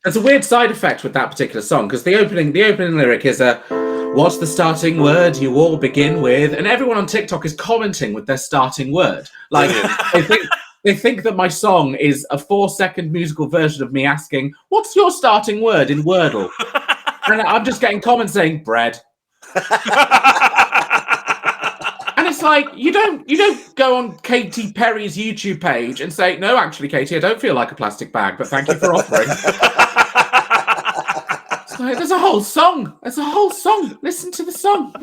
There's a weird side effect with that particular song because the opening lyric is what's the starting word you all begin with? And everyone on TikTok is commenting with their starting word. Like they think that my song is a 4-second musical version of me asking, "What's your starting word in Wordle?" And I'm just getting comments saying bread. And it's like you don't go on Katy Perry's YouTube page and say, "No, actually, Katy, I don't feel like a plastic bag, but thank you for offering." It's like, there's a whole song. Listen to the song.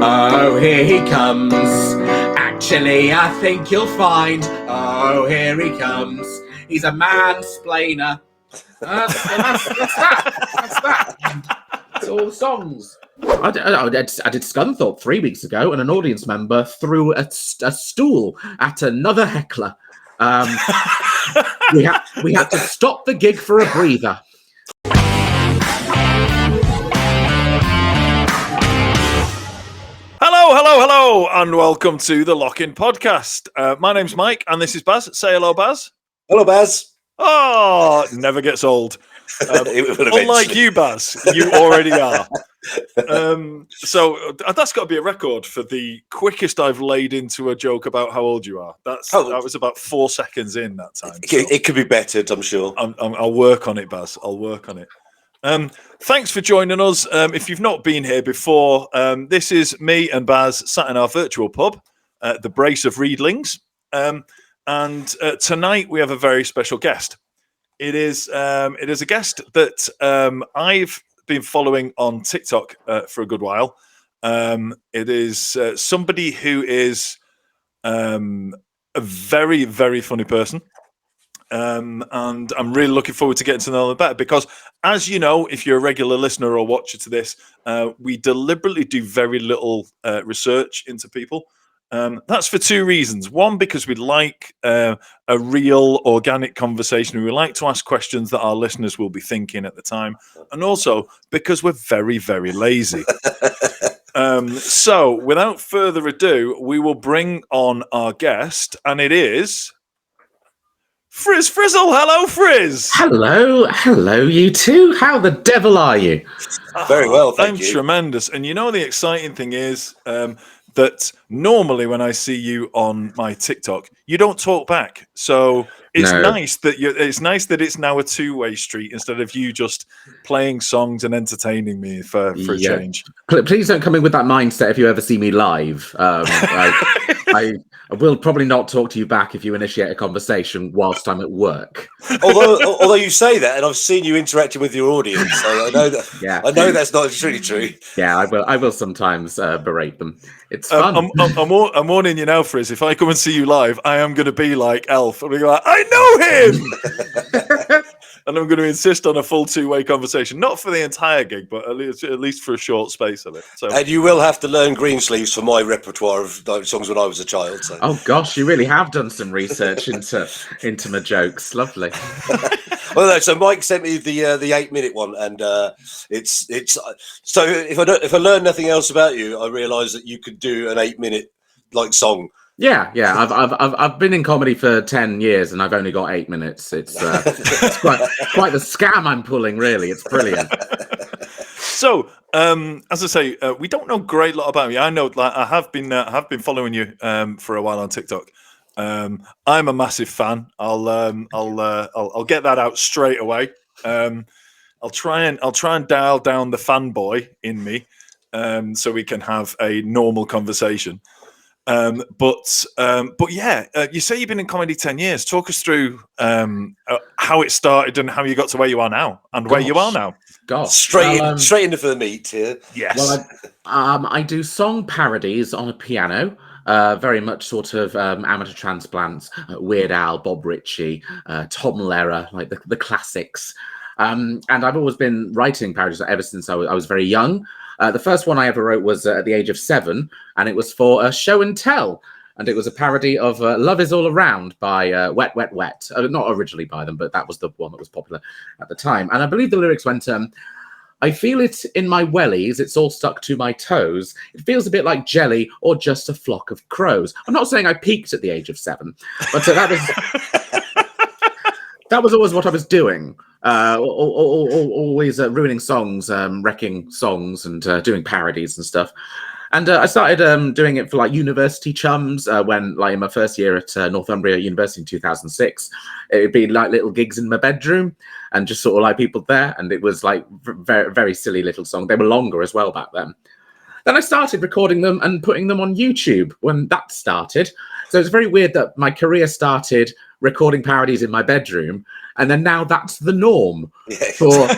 Oh, here he comes. Actually, I think you'll find. Oh, here he comes. He's a mansplainer. That's that. That's all the songs. I did Scunthorpe 3 weeks ago, and an audience member threw a stool at another heckler. We had to stop the gig for a breather. Hello, and welcome to the Lock-In Podcast. My name's Mike, and this is Baz. Say hello, Baz. Hello, Baz. Oh, never gets old. Unlike you, Baz, you already are. So that's got to be a record for the quickest I've laid into a joke about how old you are. That was about 4 seconds in that time. It could be bettered, I'm sure. I'll work on it, Baz. I'll work on it. Thanks for joining us. If you've not been here before, this is me and Baz sat in our virtual pub, the Brace of Reedlings. And tonight we have a very special guest. It is a guest that I've been following on TikTok for a good while. It is somebody who is a very, very funny person. And I'm really looking forward to getting to know them better because, as you know, if you're a regular listener or watcher to this, we deliberately do very little research into people. That's for two reasons. One, because we'd like a real organic conversation. We like to ask questions that our listeners will be thinking at the time. And also because we're very, very lazy. So without further ado, we will bring on our guest, and it is Friz Frizzle. Hello, Friz. Hello, you two. How the devil are you? Very well, thank you. I'm tremendous. And you know, the exciting thing is that normally when I see you on my TikTok, you don't talk back. So it's nice that it's now a two-way street instead of you just playing songs and entertaining me for a change. Please don't come in with that mindset if you ever see me live. I will probably not talk to you back if you initiate a conversation whilst I'm at work. Although you say that, and I've seen you interacting with your audience, so I know that. Yeah. I know that's not really true. Yeah, I will sometimes berate them. It's fun. I'm warning you now, Friz. If I come and see you live, I am going to be like Elf. I'll be like, I know him. And I'm going to insist on a full two-way conversation, not for the entire gig, but at least for a short space of it. So, and you will have to learn Greensleeves for my repertoire of songs when I was a child. So. Oh gosh, you really have done some research into my jokes. Lovely. Well, no, so Mike sent me the 8-minute one, and it's so if I learn nothing else about you, I realise that you could do an 8-minute song. Yeah. I've been in comedy for 10 years, and I've only got 8 minutes. It's quite the scam I'm pulling. Really, it's brilliant. So, as I say, we don't know a great lot about you. I know, I have been following you for a while on TikTok. I'm a massive fan. I'll get that out straight away. I'll try and dial down the fanboy in me, so we can have a normal conversation. But yeah, you say you've been in comedy 10 years. Talk us through how it started and how you got to where you are now and where you are now. Gosh. Straight into the meat here. Yes. Well, I do song parodies on a piano. Very much sort of amateur transplants, Weird Al, Bob Ritchie, Tom Lehrer, like the classics. And I've always been writing parodies ever since I was very young. The first one I ever wrote was at the age of 7, and it was for Show and Tell. And it was a parody of Love Is All Around by Wet, Wet, Wet. Not originally by them, but that was the one that was popular at the time. And I believe the lyrics went, I feel it in my wellies. It's all stuck to my toes. It feels a bit like jelly or just a flock of crows. I'm not saying I peaked at the age of 7, but that was always what I was doing. Always ruining songs, wrecking songs, and doing parodies and stuff. And I started doing it for like university chums when, like, in my first year at Northumbria University in 2006, it would be like little gigs in my bedroom and just sort of like people there. And it was like very, very silly little songs. They were longer as well back then. Then I started recording them and putting them on YouTube when that started. So it's very weird that my career started recording parodies in my bedroom, and then now that's the norm for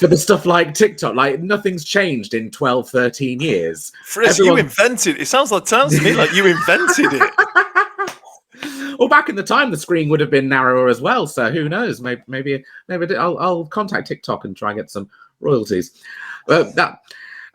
the stuff like TikTok. Like, nothing's changed in 12, 13 years. Friz, you invented it. Sounds to me like you invented it. Well, back in the time, the screen would have been narrower as well. So who knows? Maybe I'll contact TikTok and try and get some royalties. So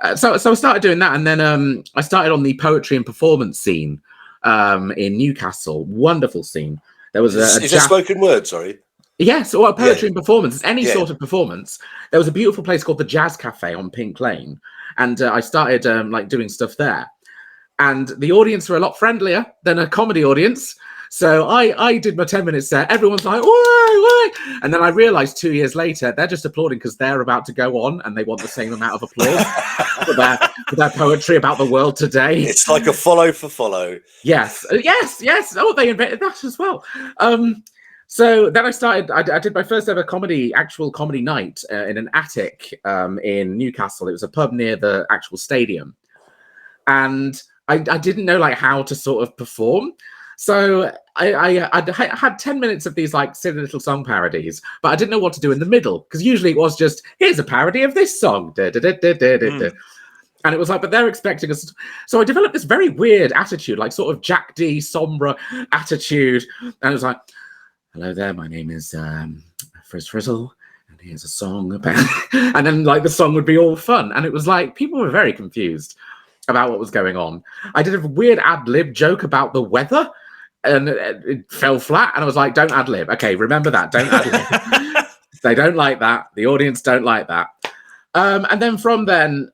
I started doing that, and then I started on the poetry and performance scene in Newcastle. Wonderful scene. There was is there spoken word? Sorry. Yes, or poetry and performance, any sort of performance. There was a beautiful place called the Jazz Cafe on Pink Lane, and I started like doing stuff there. And the audience were a lot friendlier than a comedy audience. So I did my 10-minute set. Everyone's like, why? And then I realized 2 years later, they're just applauding because they're about to go on and they want the same amount of applause for their poetry about the world today. It's like a follow for follow. Yes. Oh, they invented that as well. So then I did my first ever actual comedy night in an attic in Newcastle. It was a pub near the actual stadium. And I didn't know like how to sort of perform. So I had 10 minutes of these like silly little song parodies, but I didn't know what to do in the middle, because usually it was just, here's a parody of this song. And it was like, but they're expecting us. So I developed this very weird attitude, like sort of Jack D. sombre attitude. And it was like, hello there, my name is Friz Frizzle, and here's a song about... And then like the song would be all fun. And it was like, people were very confused about what was going on. I did a weird ad-lib joke about the weather, and it fell flat. And I was like, don't ad-lib. Okay, remember that. Don't ad-lib. They don't like that. The audience don't like that. And then from then,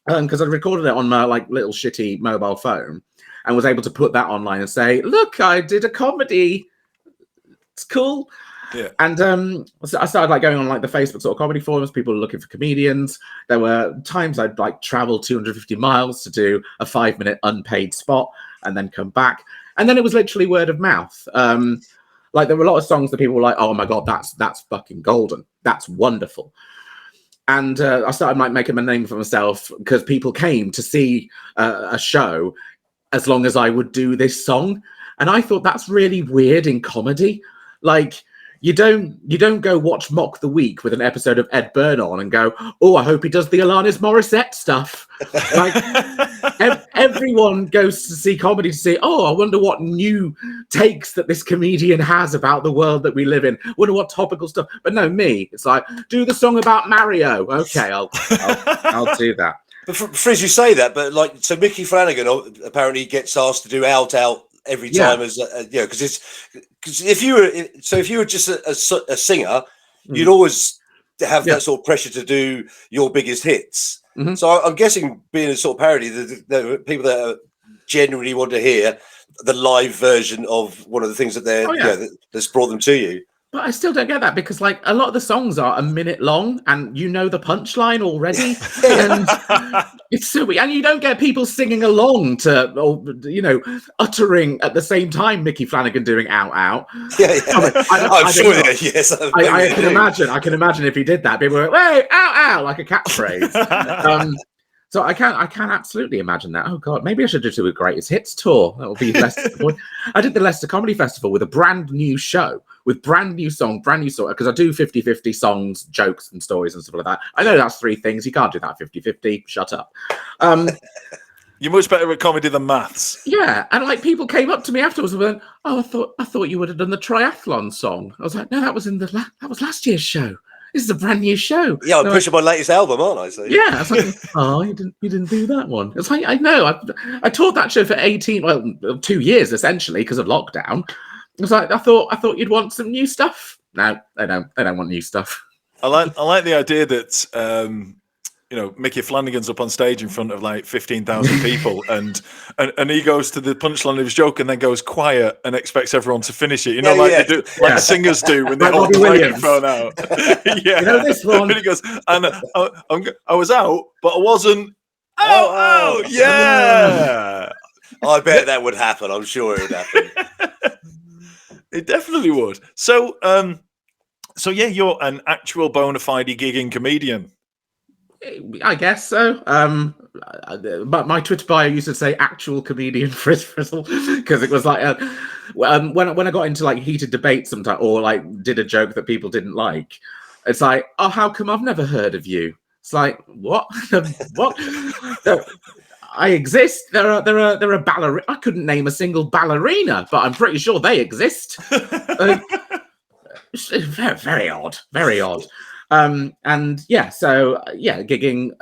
because I recorded it on my like little shitty mobile phone and was able to put that online and say, look, I did a comedy. It's cool. Yeah. And so I started like going on like the Facebook sort of comedy forums. People were looking for comedians. There were times I'd like travel 250 miles to do a 5-minute unpaid spot and then come back. And then it was literally word of mouth. Like there were a lot of songs that people were like, oh my God, that's fucking golden. That's wonderful. And I started like making a name for myself because people came to see a show as long as I would do this song. And I thought that's really weird in comedy. Like, you don't go watch Mock the Week with an episode of Ed Byrne on and go, oh, I hope he does the Alanis Morissette stuff. Like, everyone goes to see comedy to say, oh, I wonder what new takes that this comedian has about the world that we live in. Wonder what topical stuff. But no, me, it's like, do the song about Mario. Okay, I'll do that. But Friz, you say that, but like, so Mickey Flanagan apparently gets asked to do out every time as because if you were just a singer, you'd always have that sort of pressure to do your biggest hits. Mm-hmm. So I'm guessing, being a sort of parody, the people that genuinely want to hear the live version of one of the things that that's brought them to you. But I still don't get that, because like a lot of the songs are a minute long and you know the punchline already. And it's so weird. And you don't get people singing along to, or, you know, uttering at the same time Mickey Flanagan doing out, out. Yeah. I'm sure yes. I can imagine if he did that, people were, hey, out, out, like a catchphrase. So I can absolutely imagine that. Oh God, maybe I should do a greatest hits tour. That would be less. I did the Leicester Comedy Festival with a brand new show, with brand new song, because I do 50-50 songs, jokes and stories and stuff like that. I know that's 3 things. You can't do that 50-50. Shut up. You're much better at comedy than maths. Yeah, and like people came up to me afterwards and went, "Oh, I thought you would have done the triathlon song." I was like, "No, that was that was last year's show. This is a brand new show." Yeah, I'm pushing my latest album, aren't I? So. Yeah, I was like, "Oh, you didn't do that one." It's like, I know, I toured that show for 2 years essentially because of lockdown. It was like, I thought you'd want some new stuff. No, they don't want new stuff. I like the idea that Mickey Flanagan's up on stage in front of like 15,000 people, and he goes to the punchline of his joke and then goes quiet and expects everyone to finish it. They do, like singers do when they Like hold Robbie the Williams. microphone out. Yeah, You know this one. And he goes, and I was out, but I wasn't. Oh, yeah. I bet that would happen. I'm sure it would happen. It definitely would. So yeah, you're an actual bona fide gigging comedian. I guess so. But my Twitter bio used to say "actual comedian Friz Frizzle" because it was like when I got into like heated debates sometimes, or like did a joke that people didn't like. It's like, oh, how come I've never heard of you? It's like, what? What? I exist. There are ballerina. I couldn't name a single ballerina, but I'm pretty sure they exist. Very, very odd. Very odd. And yeah, so yeah, gigging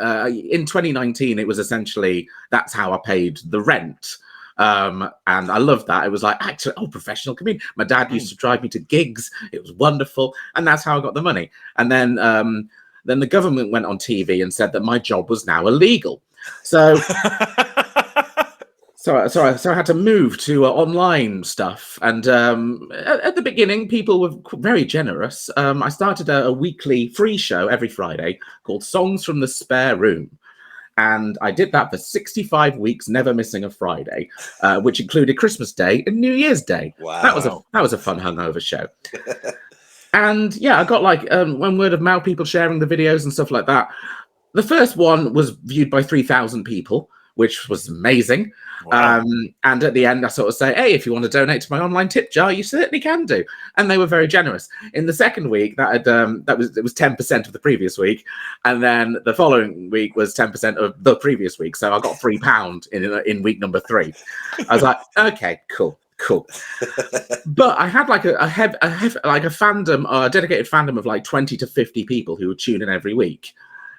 in 2019, it was essentially that's how I paid the rent. And I loved that. It was like, actually, professional comedian. My dad used to drive me to gigs. It was wonderful, and that's how I got the money. And then the government went on TV and said that my job was now illegal. So So I had to move to online stuff, and at the beginning, people were very generous. I started a weekly free show every Friday called Songs from the Spare Room, and I did that for 65 weeks, never missing a Friday, which included Christmas Day and New Year's Day. Wow, that was a fun hungover show. And yeah, I got like when word of mouth, people sharing the videos and stuff like that. The first one was viewed by 3,000 people, which was amazing. Wow. And at the end, I sort of say, hey, if you want to donate to my online tip jar, you certainly can do. And they were very generous. In the second week, it was 10% of the previous week. And then the following week was 10% of the previous week. So I got £3 in week number 3. I was like, okay, cool. But I had like a fandom, a dedicated fandom of like 20 to 50 people who would tune in every week.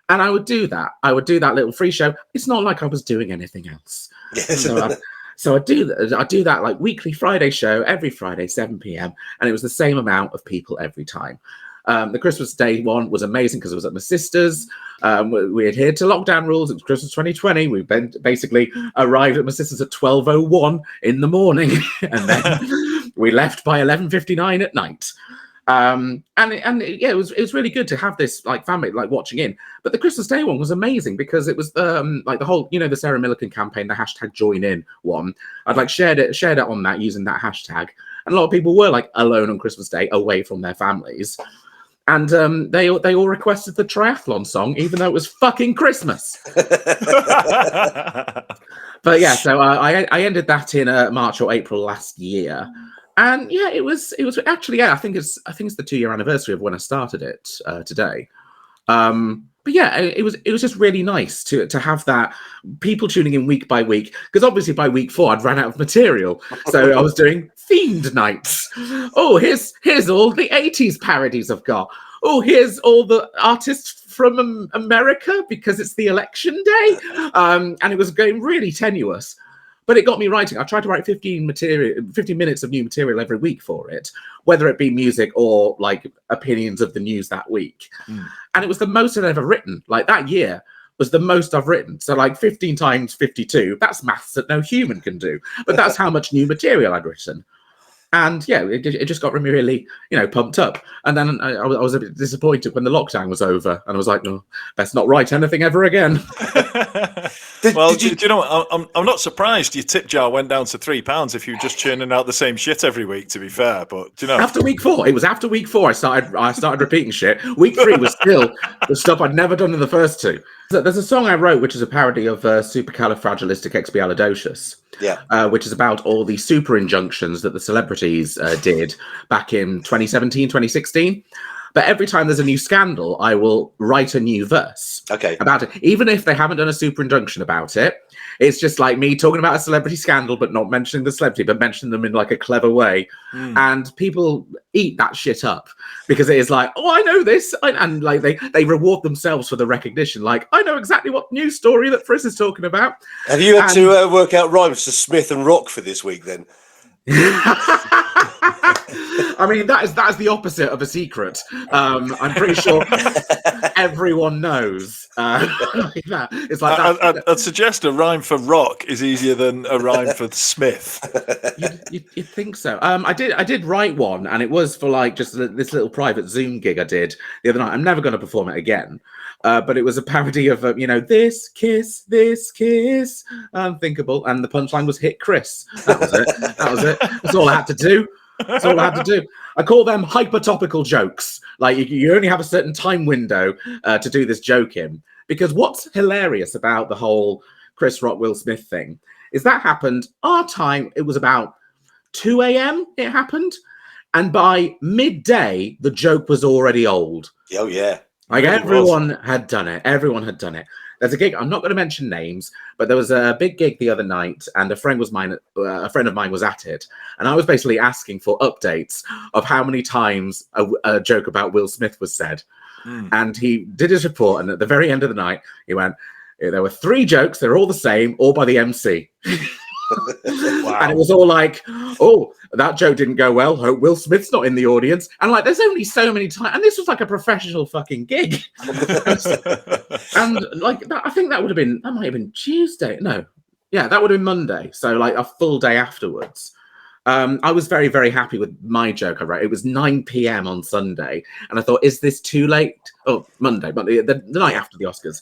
And I would do that. I would do that little free show. It's not like I was doing anything else. So I do that like weekly Friday show every Friday, 7 p.m. And it was the same amount of people every time. The Christmas Day one was amazing because it was at my sister's. We adhered to lockdown rules. It was Christmas 2020. We basically arrived at my sister's at 12:01 in the morning, and then we left by 11:59 at night. It was really good to have this like family like watching in. But the Christmas Day one was amazing because it was like the whole, the Sarah Millican campaign, the hashtag join in one. I'd like shared it on that using that hashtag, and a lot of people were like alone on Christmas Day away from their families, and they all requested the triathlon song even though it was fucking Christmas. But yeah, so I ended that in March or April last year. And yeah, it was actually, yeah, I think it's the 2-year anniversary of when I started it today. But yeah, it was just really nice to have that people tuning in week by week, because obviously by week 4 I'd ran out of material, so I was doing themed nights. Oh, here's all the 80s parodies I've got. Oh, here's all the artists from America because it's the election day, and it was going really tenuous. But it got me writing. I tried to write 15 minutes of new material every week for it, whether it be music or like opinions of the news that week. And it was the most I'd ever written. Like that year was the most I've written. So like 15 times 52, that's maths that no human can do. But that's how much new material I'd written. And yeah, it just got me really, pumped up. And then I was a bit disappointed when the lockdown was over, and I was like, no, best not write anything ever again. Do you know what? I'm not surprised your tip jar went down to £3 if you're just churning out the same shit every week. To be fair, but after week 4, it was after week 4 I started repeating shit. Week 3 was still the stuff I'd never done in the first 2. So there's a song I wrote which is a parody of Supercalifragilisticexpialidocious. Yeah. Which is about all the super injunctions that the celebrities did back in 2017, 2016. But every time there's a new scandal, I will write a new verse about it. Even if they haven't done a super injunction about it, it's just like me talking about a celebrity scandal, but not mentioning the celebrity, but mentioning them in like a clever way. And people eat that shit up because it is like, oh, I know this. And like they reward themselves for the recognition. Like, I know exactly what news story that Friz is talking about. Have you had to work out rhymes to Smith and Rock for this week then? I mean, that is the opposite of a secret. I'm pretty sure everyone knows. It's like that. I'd suggest a rhyme for rock is easier than a rhyme for Smith. You'd think so. I did write one, and it was for like just this little private Zoom gig I did the other night. I'm never going to perform it again. But it was a parody of this kiss, unthinkable, and the punchline was hit Chris. That was it. That's all I had to do. I call them hyper-topical jokes. Like you only have a certain time window to do this joke in. Because what's hilarious about the whole Chris Rock, Will Smith thing is that happened our time. It was about 2 a.m. It happened. And by midday, the joke was already old. Oh, yeah. Like everyone had done it. There's a gig. I'm not going to mention names, but there was a big gig the other night, and a friend of mine was at it, and I was basically asking for updates of how many times a joke about Will Smith was said. And he did his report, and at the very end of the night, he went, "There were 3 jokes. They're all the same, all by the MC." Wow. And it was all like, "Oh, that joke didn't go well. Hope Will Smith's not in the audience." And like, there's only so many times, and this was like a professional fucking gig. And like, I think that might have been Tuesday. No, yeah, that would have been Monday. So like a full day afterwards. I was very, very happy with my joke I wrote. It was 9 p.m. on Sunday, and I thought, is this too late? Oh, Monday, but the night after the Oscars.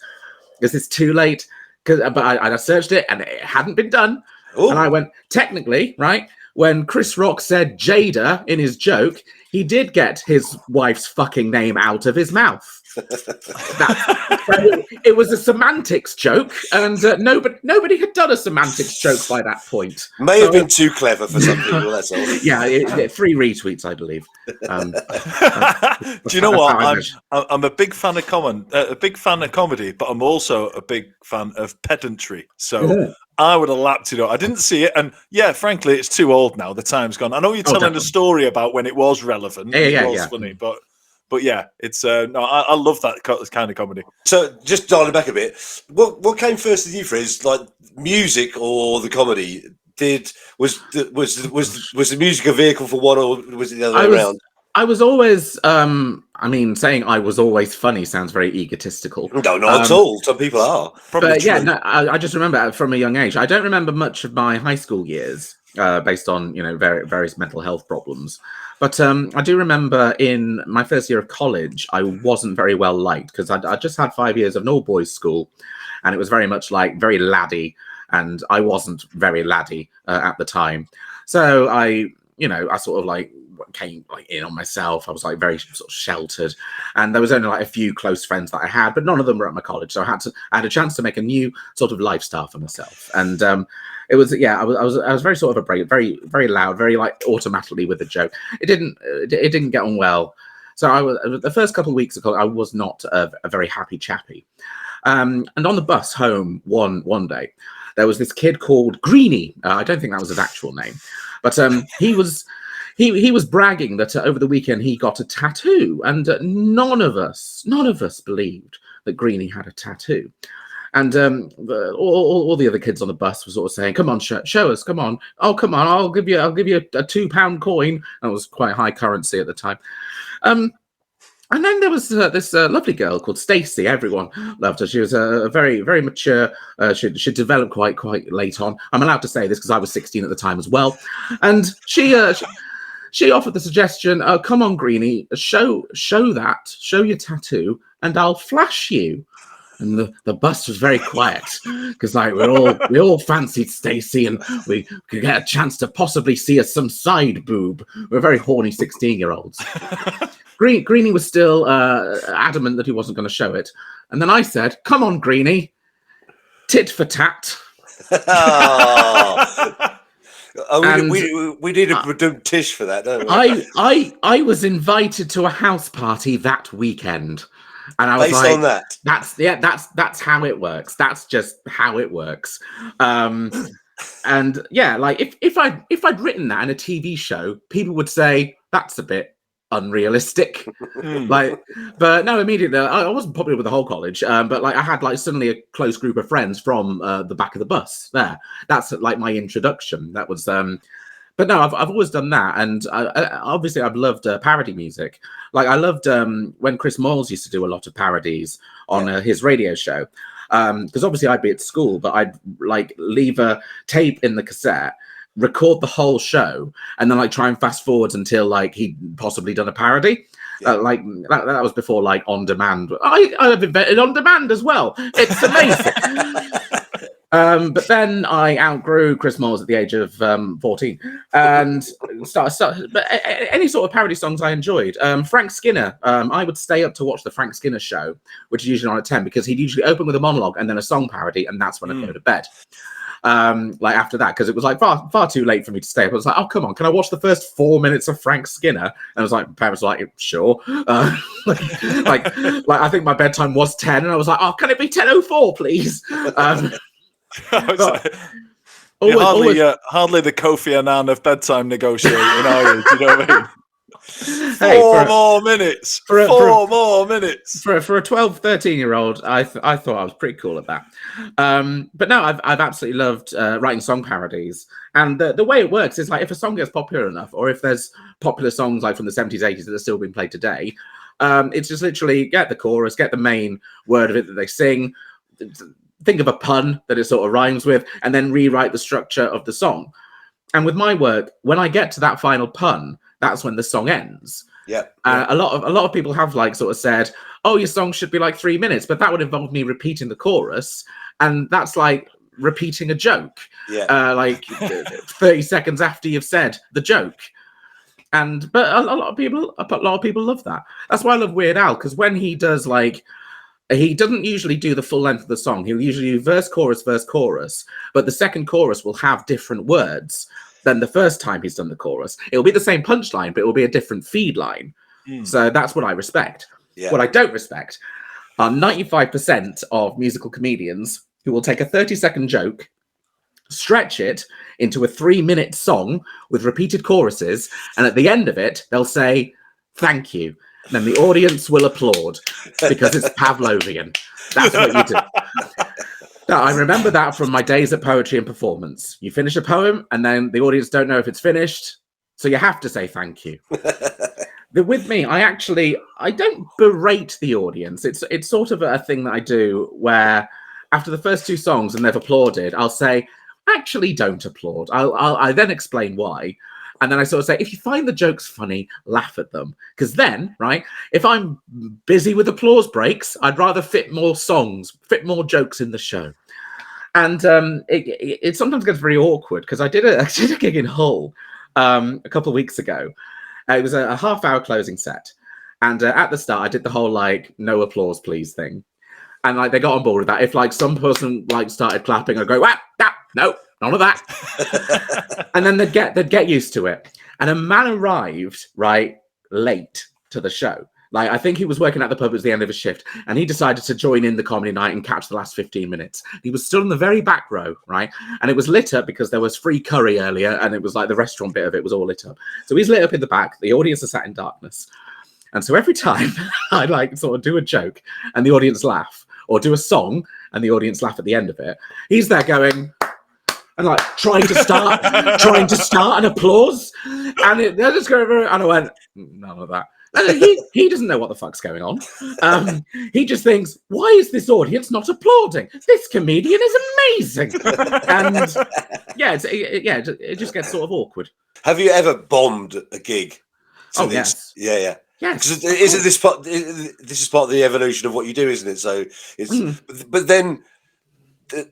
Is this too late? But I searched it, and it hadn't been done. Ooh. And I went, technically, right, when Chris Rock said Jada in his joke, he did get his wife's fucking name out of his mouth. It was a semantics joke, and nobody had done a semantics joke by that point. May have been too clever for some people, that's all. Yeah, 3 retweets, I believe. Do you know what? I'm a big fan of comedy, but I'm also a big fan of pedantry. So I would have lapped it up. I didn't see it, and yeah, frankly, it's too old now. The time's gone. I know you're telling a story about when it was relevant. It was funny, but yeah, it's I love that kind of comedy. So just dialing back a bit, what came first with you, Friz? Like music or the comedy? Was the music a vehicle for one, or was it the other way around? I was always, saying I was always funny sounds very egotistical. No, not at all. Some people are. But yeah, no, I just remember from a young age. I don't remember much of my high school years based on, various mental health problems. But I do remember in my first year of college, I wasn't very well liked because I just had 5 years of an all-boys school, and it was very much like very laddie, and I wasn't very laddie at the time. So I sort of like came like in on myself. I was like very sort of sheltered, and there was only like a few close friends that I had, but none of them were at my college. So I had a chance to make a new sort of lifestyle for myself, and it was I was very sort of very very loud, very like automatically with the joke. It didn't get on well. So the first couple of weeks of college, I was not a very happy chappy. And on the bus home one day, there was this kid called Greenie. I don't think that was his actual name, but he was bragging that over the weekend he got a tattoo, and none of us believed that Greenie had a tattoo. And all the other kids on the bus were sort of saying, "Come on, show us, come on. Oh, come on, I'll give you a £2 coin." That was quite high currency at the time. And then there was this lovely girl called Stacey. Everyone loved her. She was very, very mature. She developed quite late on. I'm allowed to say this because I was 16 at the time as well. And she offered the suggestion, "Come on, Greenie, show your tattoo, and I'll flash you." And the bus was very quiet because like we all fancied Stacey, and we could get a chance to possibly see some side boob. We're very horny 16-year-olds. Greenie was still adamant that he wasn't going to show it. And then I said, "Come on, Greenie, tit for tat." We need a tish for that, don't we? I was invited to a house party that weekend. And I was based on that. That's how it works. That's just how it works. And yeah, like if I'd written that in a TV show, people would say that's a bit unrealistic. But no, immediately I wasn't popular with the whole college. But like I had like suddenly a close group of friends from the back of the bus there. That's like my introduction. That was But no, I've always done that, and obviously I've loved parody music. Like I loved when Chris Moyles used to do a lot of parodies on his radio show, because obviously I'd be at school, but I'd like leave a tape in the cassette, record the whole show, and then like try and fast forward until like he'd possibly done a parody. Like that was before like on demand. I've invented on demand as well. It's amazing. But then I outgrew Chris Moyles at the age of 14, and but any sort of parody songs I enjoyed. Frank Skinner, I would stay up to watch the Frank Skinner show, which is usually on at 10, because he'd usually open with a monologue and then a song parody, and that's when I'd go to bed. Like after that, because it was like far too late for me to stay up. I was like, oh come on, can I watch the first 4 minutes of Frank Skinner? And I was like, parents were like, sure. Like I think my bedtime was 10, and I was like, oh, can it be 10:04, please? Hardly the Kofi Annan of bedtime negotiating, are you? Do you know what I mean? Hey, Four more minutes. For a 12, 13-year-old, I thought I was pretty cool at that. But no, I've absolutely loved writing song parodies. And the way it works is like if a song gets popular enough, or if there's popular songs like from the 70s, 80s that are still being played today, it's just literally get the chorus, get the main word of it that they sing, think of a pun that it sort of rhymes with, and then rewrite the structure of the song. And with my work, when I get to that final pun, that's when the song ends. A lot of people have like sort of said, oh, your song should be like 3 minutes, but that would involve me repeating the chorus, and that's like repeating a joke, like 30 seconds after you've said the joke. But a lot of people love that. That's why I love Weird Al, because when he does like, he doesn't usually do the full length of the song. He'll usually do verse, chorus, but the second chorus will have different words than the first time he's done the chorus. It'll be the same punchline, but it will be a different feed line. So that's what I respect. What I don't respect are 95% of musical comedians who will take a 30-second joke, stretch it into a 3-minute song with repeated choruses, and at the end of it, they'll say, thank you. Then the audience will applaud because it's Pavlovian. That's what you do. Now, I remember that from my days at Poetry and Performance. You finish a poem and then the audience don't know if it's finished, so you have to say thank you. With me, I don't berate the audience. It's sort of a thing that I do where after the first 2 songs and they've applauded, I'll say, actually don't applaud. I then explain why. And then I sort of say, if you find the jokes funny, laugh at them. Because then, right, if I'm busy with applause breaks, I'd rather fit more jokes in the show. And it sometimes gets very awkward, because I did a gig in Hull a couple of weeks ago. It was a half-hour closing set. And at the start, I did the whole, like, no applause, please thing. And like they got on board with that. If like some person like started clapping, I'd go, no, none of that. And then they'd get used to it. And a man arrived right late to the show. Like I think he was working at the pub, it was the end of his shift, and he decided to join in the comedy night and catch the last 15 minutes. He was still in the very back row, right? And it was lit up because there was free curry earlier, and it was like the restaurant bit of it was all lit up. So he's lit up in the back. The audience are sat in darkness. And so every time I like sort of do a joke and the audience laugh, or do a song and the audience laugh at the end of it, he's there going and like trying to start an applause, and they're just going over, and I went, none of that. And he doesn't know what the fuck's going on. He just thinks, why is this audience not applauding? This comedian is amazing. And it just gets sort of awkward. Have you ever bombed a gig? Yes. Yeah. Yes. Isn't this part? This is part of the evolution of what you do, isn't it? So it's. But then, do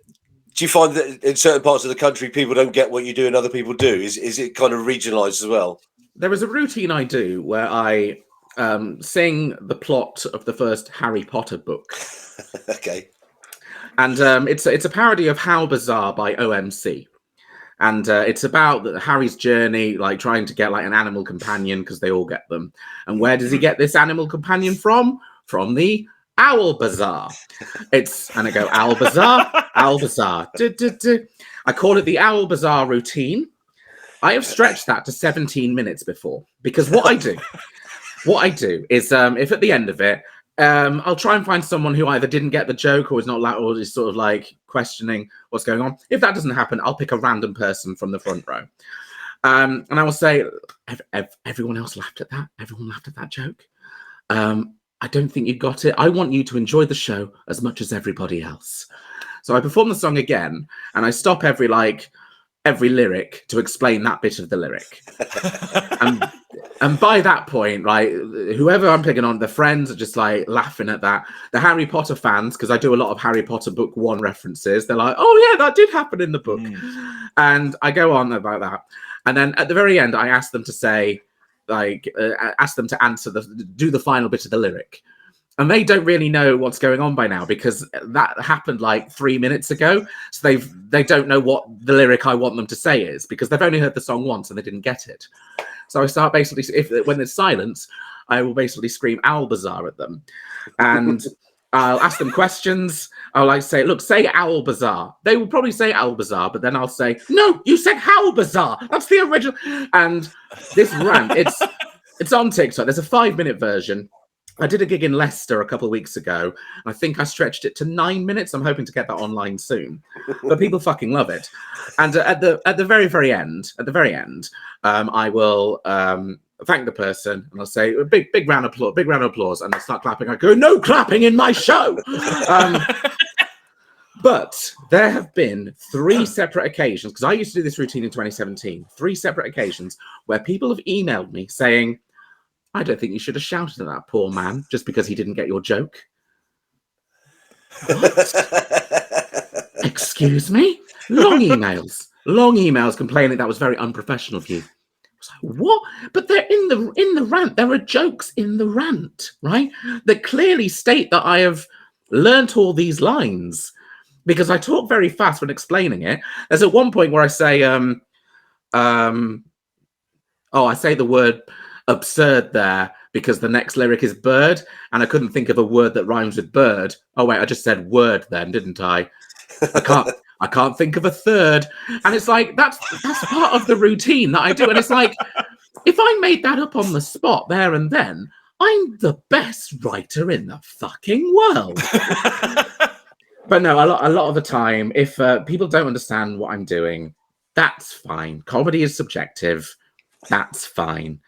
you find that in certain parts of the country people don't get what you do and other people do? Is it kind of regionalised as well? There is a routine I do where I sing the plot of the first Harry Potter book. Okay. And it's a parody of How Bizarre by OMC. And it's about Harry's journey, like trying to get like an animal companion, because they all get them. And where does he get this animal companion from? From the Owl Bazaar. And I go, Owl Bazaar, Owl Bazaar. I call it the Owl Bazaar routine. I have stretched that to 17 minutes before, because what I do is if at the end of it, I'll try and find someone who either didn't get the joke or is not or is sort of like questioning what's going on. If that doesn't happen, I'll pick a random person from the front row. And I will say, everyone else laughed at that. Everyone laughed at that joke. I don't think you got it. I want you to enjoy the show as much as everybody else. So I perform the song again, and I stop every lyric to explain that bit of the lyric. And by that point, right, whoever I'm picking on, the friends are just like laughing at that. The Harry Potter fans, because I do a lot of Harry Potter book 1 references, they're like, oh yeah, that did happen in the book. And I go on about that. And then at the very end, I ask them to say, ask them to answer do the final bit of the lyric. And they don't really know what's going on by now, because that happened like 3 minutes ago. So they don't know what the lyric I want them to say is, because they've only heard the song once and they didn't get it. So I start basically, when there's silence, I will basically scream Albazar at them. And I'll ask them questions. I'll say, look, say Albazar. They will probably say Albazar, but then I'll say, no, you said Halbazar. That's the original. And this rant, it's on TikTok. There's a 5-minute version. I did a gig in Leicester a couple of weeks ago. I think I stretched it to 9 minutes. I'm hoping to get that online soon. But people fucking love it. And at the very end, I will thank the person, and I'll say a big round of applause, and I start clapping. I go, no clapping in my show. But there have been 3 separate occasions, because I used to do this routine in 2017. 3 separate occasions where people have emailed me saying, I don't think you should have shouted at that poor man just because he didn't get your joke. What? Excuse me? Long emails complaining that was very unprofessional of you. I was like, what? But they're in the rant. There are jokes in the rant, right? That clearly state that I have learnt all these lines, because I talk very fast when explaining it. There's at one point where I say, I say the word absurd there because the next lyric is bird, and I couldn't think of a word that rhymes with bird. Oh wait, I just said word then, didn't I? I can't think of a third. And it's like that's part of the routine that I do. And it's like, if I made that up on the spot there and then, I'm the best writer in the fucking world. But no, a lot of the time, if people don't understand what I'm doing, that's fine. Comedy is subjective. That's fine.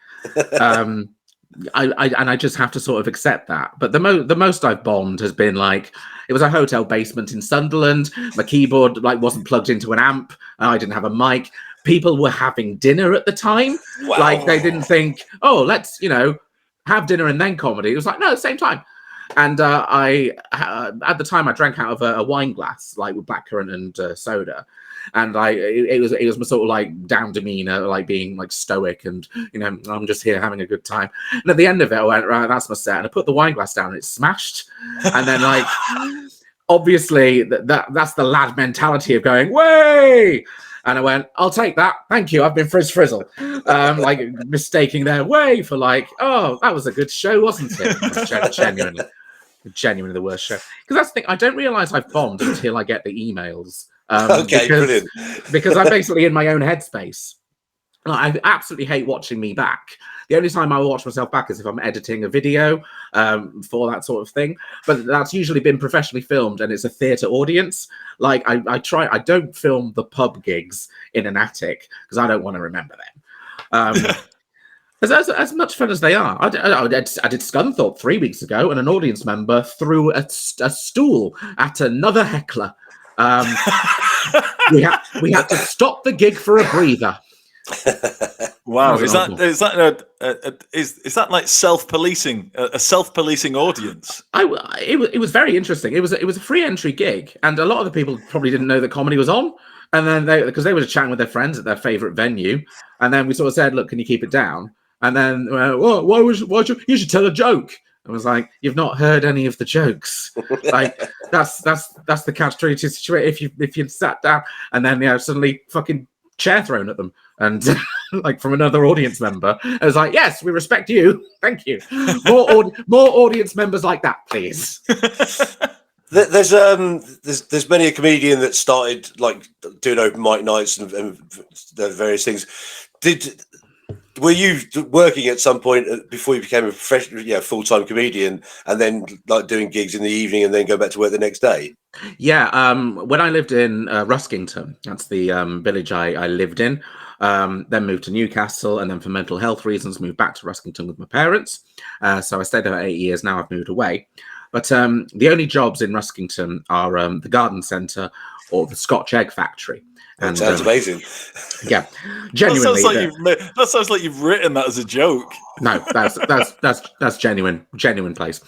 I just have to sort of accept that. But the most I've bombed has been like, it was a hotel basement in Sunderland. My keyboard wasn't plugged into an amp, and I didn't have a mic. People were having dinner at the time. Wow. Like, they didn't think, oh, let's have dinner and then comedy. It was like, no, at the same time. And at the time I drank out of a wine glass, like with blackcurrant and soda. And it was my sort of like down demeanor, like being like stoic, and I'm just here having a good time. And at the end of it, I went, right, that's my set, and I put the wine glass down, and it smashed. And then obviously that's the lad mentality of going, way. And I went, I'll take that, thank you. I've been Friz Frizzle, mistaking their way for oh, that was a good show, wasn't it? Genuinely the worst show. Because that's the thing, I don't realize I've bombed until I get the emails. Okay, brilliant. Because I'm basically in my own headspace. I absolutely hate watching me back. The only time I watch myself back is if I'm editing a video for that sort of thing. But that's usually been professionally filmed, and it's a theatre audience. I don't film the pub gigs in an attic because I don't want to remember them. As much fun as they are. I did Scunthorpe 3 weeks ago, and an audience member threw a stool at another heckler. We had to stop the gig for a breather. Wow, is that like self-policing, a self-policing audience? It was very interesting. It was a free entry gig, and a lot of the people probably didn't know that comedy was on. And then because they were chatting with their friends at their favorite venue, and then we sort of said, "Look, can you keep it down?" And then, you should tell a joke. I was like, you've not heard any of the jokes. That's the catch-22 situation. If you'd sat down and then suddenly fucking chair thrown at them, and from another audience member, I was like, yes, we respect you, thank you. More audience members like that, please. There's many a comedian that started doing open mic nights and the various things. Were you working at some point before you became a professional, full-time comedian, and then doing gigs in the evening and then go back to work the next day? Yeah, when I lived in Ruskington, that's the village I lived in. Then moved to Newcastle, and then for mental health reasons, moved back to Ruskington with my parents. So I stayed there 8 years. Now I've moved away. But the only jobs in Ruskington are the garden centre or the Scotch egg factory. That sounds amazing. Yeah, genuinely. That sounds like you've written that as a joke. No, that's genuine place.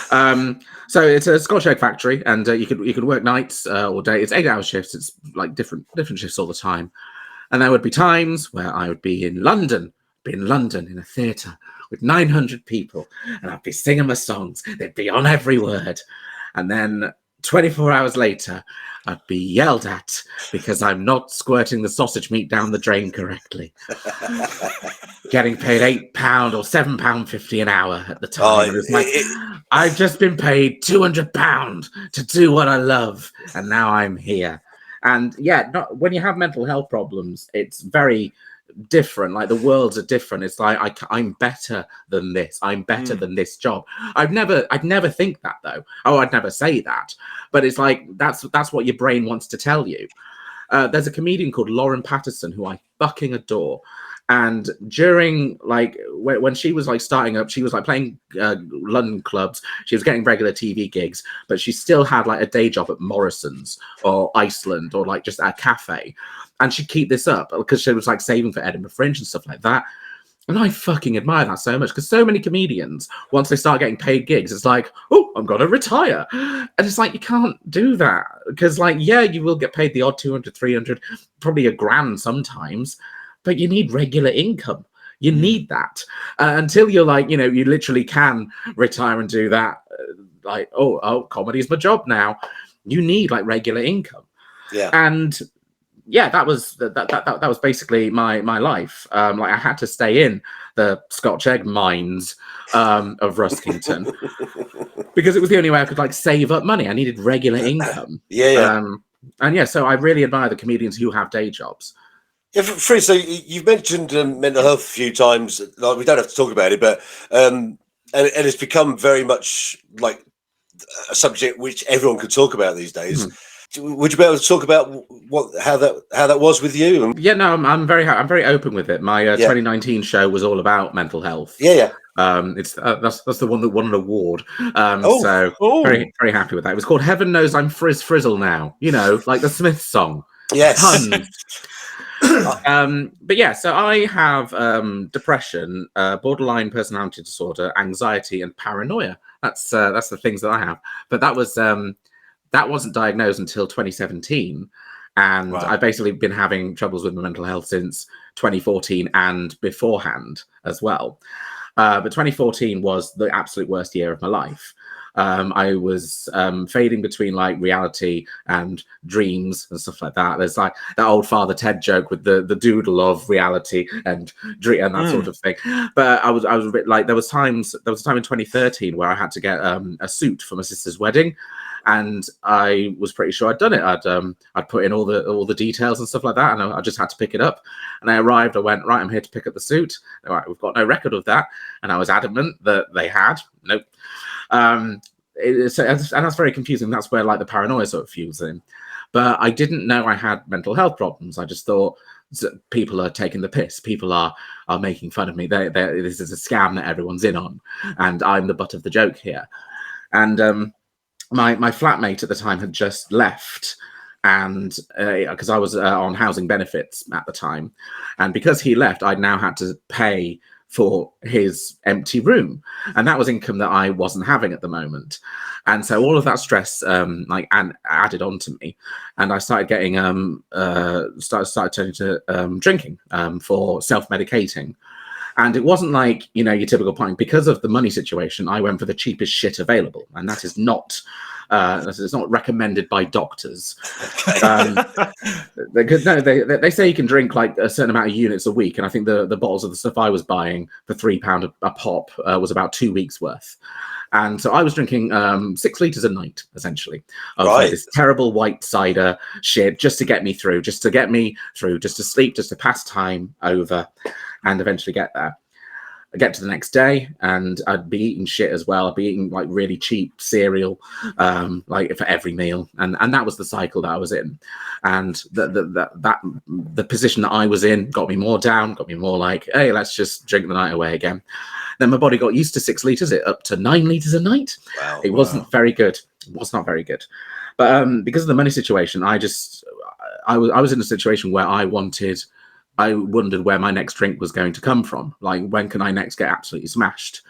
So it's a Scotch egg factory, and you could work nights or day. It's 8-hour shifts. It's like different shifts all the time. And there would be times where I would be in London in a theatre with 900 people, and I'd be singing my songs. They'd be on every word, and then 24 hours later, I'd be yelled at because I'm not squirting the sausage meat down the drain correctly. Getting paid £8 or £7.50 an hour at the time. It was like, I've just been paid £200 to do what I love, and now I'm here. And yeah, when you have mental health problems, it's very different. Like the worlds are different. It's like I'm better than this. I'm better than this job. I'd never think that though. Oh, I'd never say that. But it's like that's what your brain wants to tell you. There's a comedian called Lauren Patterson who I fucking adore. And during like when she was like starting up, she was like playing London clubs. She was getting regular TV gigs, but she still had like a day job at Morrison's or Iceland or like just at a cafe. And she'd keep this up because she was like saving for Edinburgh Fringe and stuff like that. And I fucking admire that so much because so many comedians, once they start getting paid gigs, it's like, oh, I'm going to retire. And it's like, you can't do that because like, yeah, you will get paid the odd 200, 300, probably £1,000 sometimes, but you need regular income. You need that until you're like, you know, you literally can retire and do that. Like, oh, comedy is my job now. You need like regular income. Yeah. And yeah, that was basically my life. Like I had to stay in the Scotch egg mines of Ruskington because it was the only way I could like save up money. I needed regular income. And yeah, so I really admire the comedians who have day jobs. Yeah, Friz, so you've mentioned mental health a few times. Like we don't have to talk about it, but and it's become very much like a subject which everyone could talk about these days. Would you be able to talk about how that was with you? Yeah, no, I'm very open with it. My 2019 show was all about mental health. It's that's the one that won an award. Very very happy with that. It was called Heaven Knows I'm Friz Frizzle Now. You know, like the Smiths song. Yes. But yeah, so I have depression, borderline personality disorder, anxiety, and paranoia. That's the things that I have. But that wasn't diagnosed until 2017, and I've basically been having troubles with my mental health since 2014 and beforehand as well. But 2014 was the absolute worst year of my life. I was fading between like reality and dreams and stuff like that. There's like that old Father Ted joke with the doodle of reality and dream and that sort of thing. But I was a bit like there was a time in 2013 where I had to get a suit for my sister's wedding. And I was pretty sure I'd done it. I'd put in all the details and stuff like that, and I just had to pick it up. And I arrived. I went, right, I'm here to pick up the suit. They're like, we've got no record of that, and I was adamant that they had. Nope. And that's very confusing. That's where like the paranoia sort of fuels in. But I didn't know I had mental health problems. I just thought people are taking the piss. People are making fun of me. This is a scam that everyone's in on, and I'm the butt of the joke here. And my flatmate at the time had just left, and because I was on housing benefits at the time, and because he left, I now had to pay for his empty room, and that was income that I wasn't having at the moment. And so all of that stress added on to me, and I started getting started turning to drinking for self-medicating. And it wasn't like, you know, your typical point. Because of the money situation, I went for the cheapest shit available. And that is not recommended by doctors. Because they say you can drink like a certain amount of units a week. And I think the bottles of the stuff I was buying for £3 a pop was about 2 weeks worth. And so I was drinking 6 litres a night, essentially, of this terrible white cider shit just to get me through, just to sleep, just to pass time over and eventually get there. I get to the next day and I'd be eating shit as well. I'd be eating like really cheap cereal, like for every meal, and that was the cycle that I was in, and the position that I was in got me more down, got me more like, hey, let's just drink the night away again. Then my body got used to 6 liters, it up to 9 liters a night. Wow. It wasn't very good. It was not very good, but because of the money situation, I was in a situation where I wondered where my next drink was going to come from. Like, when can I next get absolutely smashed?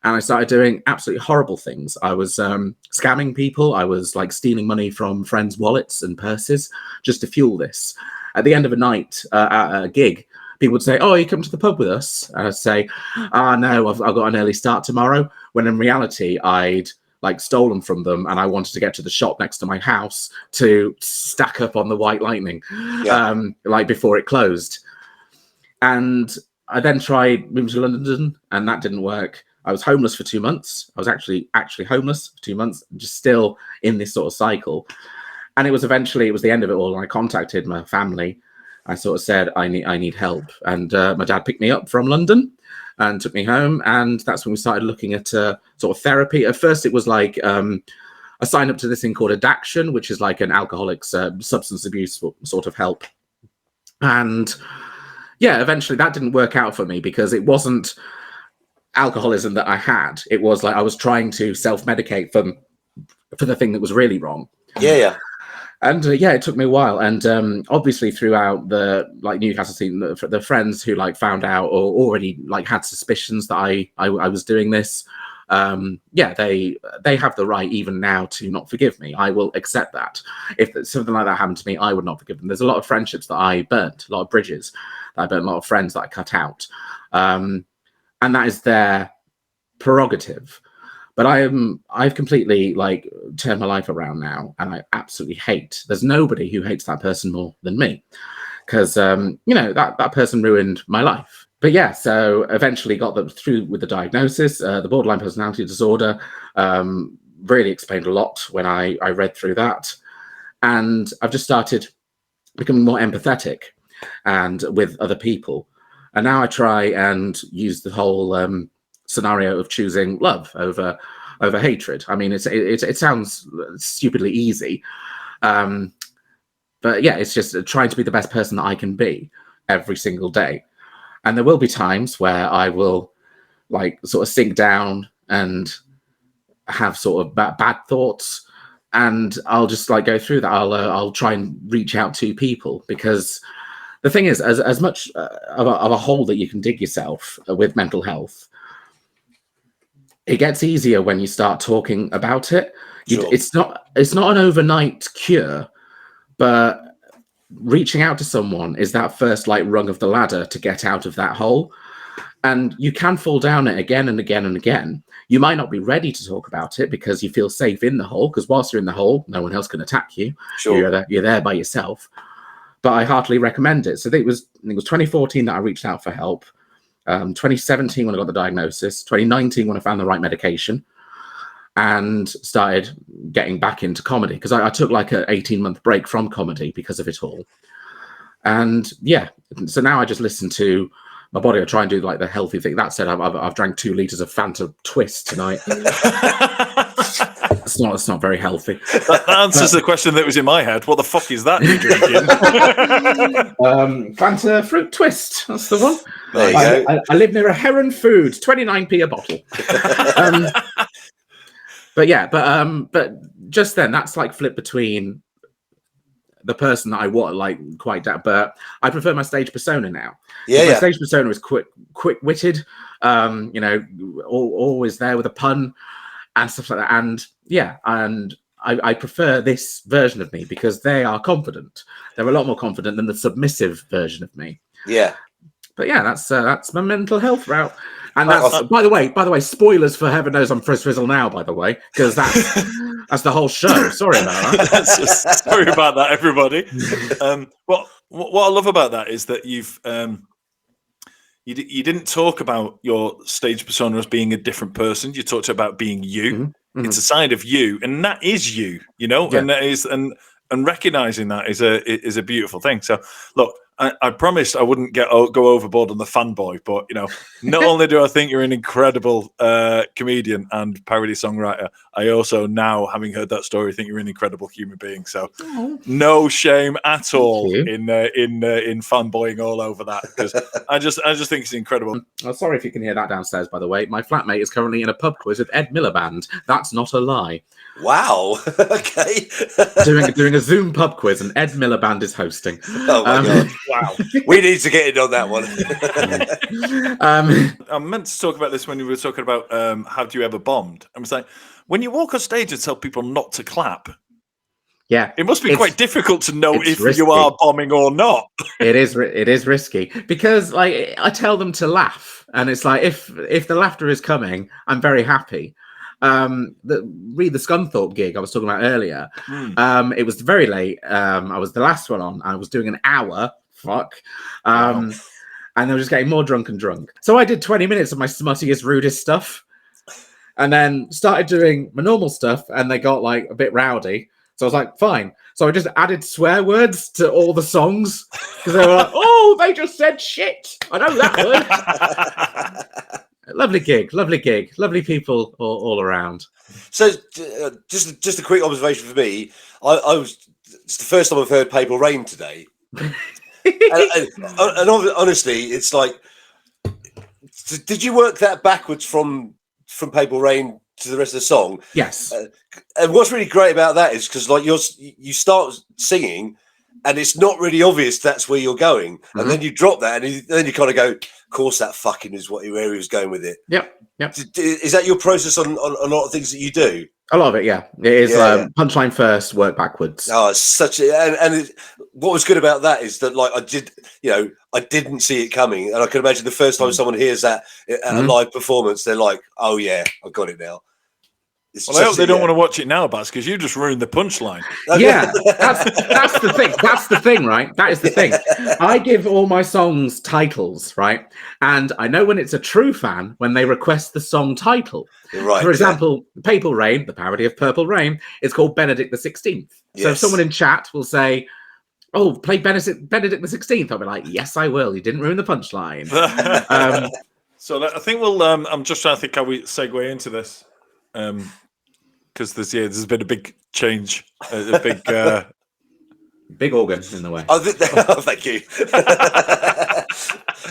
And I started doing absolutely horrible things. I was scamming people. I was like stealing money from friends' wallets and purses just to fuel this. At the end of a night at a gig, people would say, "Oh, you come to the pub with us?" And I'd say, no, I've got an early start tomorrow. When in reality, I'd like stolen from them, and I wanted to get to the shop next to my house to stack up on the White Lightning, like before it closed. And I then tried moving to London, and that didn't work. I was homeless for 2 months. I was actually homeless for 2 months, just still in this sort of cycle. And it was the end of it all. And I contacted my family. I sort of said, I need help. And my dad picked me up from London and took me home. And that's when we started looking at sort of therapy. At first, it was like I signed up to this thing called addiction, which is like an alcoholic's substance abuse sort of help. And yeah, eventually that didn't work out for me because it wasn't alcoholism that I had. It was like I was trying to self-medicate for the thing that was really wrong. Yeah. And it took me a while. And obviously throughout the like Newcastle scene, the friends who like found out or already like had suspicions that I was doing this, they have the right even now to not forgive me. I will accept that. If something like that happened to me, I would not forgive them. There's a lot of friendships that I burnt, a lot of bridges that I burnt, a lot of friends that I cut out. And that is their prerogative. But I've completely like turned my life around now, and I absolutely hate. There's nobody who hates that person more than me, because that person ruined my life. But yeah, so eventually got them through with the diagnosis, the borderline personality disorder. Really explained a lot when I read through that, and I've just started becoming more empathetic and with other people. And now I try and use the whole scenario of choosing love over hatred. I mean, it sounds stupidly easy, but yeah, it's just trying to be the best person that I can be every single day. And there will be times where I will like sort of sink down and have sort of bad thoughts, and I'll just like go through that. I'll try and reach out to people, because the thing is, as much of a hole that you can dig yourself with mental health, it gets easier when you start talking about it. Sure. It's not an overnight cure, but reaching out to someone is that first like rung of the ladder to get out of that hole. And you can fall down it again and again and again. You might not be ready to talk about it because you feel safe in the hole, because whilst you're in the hole, no one else can attack you. Sure. You're there by yourself. But I heartily recommend it. So it was 2014 that I reached out for help. 2017 when I got the diagnosis. 2019 when I found the right medication, and started getting back into comedy, because I took like an 18-month break from comedy because of it all. And yeah, so now I just listen to my body. I try and do like the healthy thing. That said, I've drank 2 liters of Fanta Twist tonight. It's not very healthy. That answers the question that was in my head. What the fuck is that you're drinking? Fanta Fruit Twist. That's the one. There you go. I live near a Heron Foods, 29p a bottle. But just then, that's like flip between the person that I was, like quite that. But I prefer my stage persona now. My stage persona is quick-witted. Always there with a pun and stuff like that. And I prefer this version of me because they are confident. They're a lot more confident than the submissive version of me. Yeah. But yeah, that's my mental health route. And that's by the way, spoilers for Heaven Knows I'm Friz Frizzle now, by the way, because that's the whole show. Sorry about that. Sorry about that, everybody. What I love about that is that you've you didn't talk about your stage persona as being a different person. You talked about being you. Mm-hmm. It's a side of you, and that is you. And that is and recognizing that is a beautiful thing. So look, I promised I wouldn't go overboard on the fanboy, but not only do I think you're an incredible comedian and parody songwriter, I also now, having heard that story, think you're an incredible human being. So no shame at all in fanboying all over that, because I just think it's incredible. I'm sorry if you can hear that downstairs, by the way. My flatmate is currently in a pub quiz with Ed Miliband. That's not a lie. Wow. Okay. doing a Zoom pub quiz, and Ed Miliband is hosting. Oh my god! Wow. We need to get in on that one. I meant to talk about this when you were talking about have you ever bombed? I was like, when you walk on stage and tell people not to clap, yeah, it must be quite difficult to know if risky. You are bombing or not. It is risky, because like I tell them to laugh, and it's like if the laughter is coming, I'm very happy. The Scunthorpe gig I was talking about earlier, it was very late. I was the last one on. I was doing an hour. And they were just getting more drunk and drunk. So I did 20 minutes of my smuttiest, rudest stuff, and then started doing my normal stuff, and they got like a bit rowdy. So I was like, fine. So I just added swear words to all the songs, because they were like, oh, they just said shit. I know that word. Lovely gig, lovely people all around. So, just a quick observation for me. It's the first time I've heard Papal Rain today, and honestly, it's like, did you work that backwards from Papal Rain to the rest of the song? Yes. And what's really great about that is because like you start singing, and it's not really obvious that's where you're going, and then you drop that, and then you kind of go, of course, that fucking is where he was going with it. Yep. Is that your process on a lot of things that you do? A lot of it, yeah. It is punchline first, work backwards. Oh, it's such a what was good about that is that like I didn't see it coming, and I can imagine the first time someone hears that at a live performance, they're like, oh yeah, I got it now. Well, I hope they don't want to watch it now, Baz, because you just ruined the punchline. Yeah, that's the thing. That's the thing, right? That is the thing. I give all my songs titles, right? And I know when it's a true fan when they request the song title. Right. For example, Papal Rain, the parody of Purple Rain, is called Benedict XVI. So if someone in chat will say, oh, play Benedict XVI, I'll be like, yes, I will. You didn't ruin the punchline. So I think we'll. I'm just trying to think how we segue into this. Because there's been a big change, a big big organ in the way. Thank you.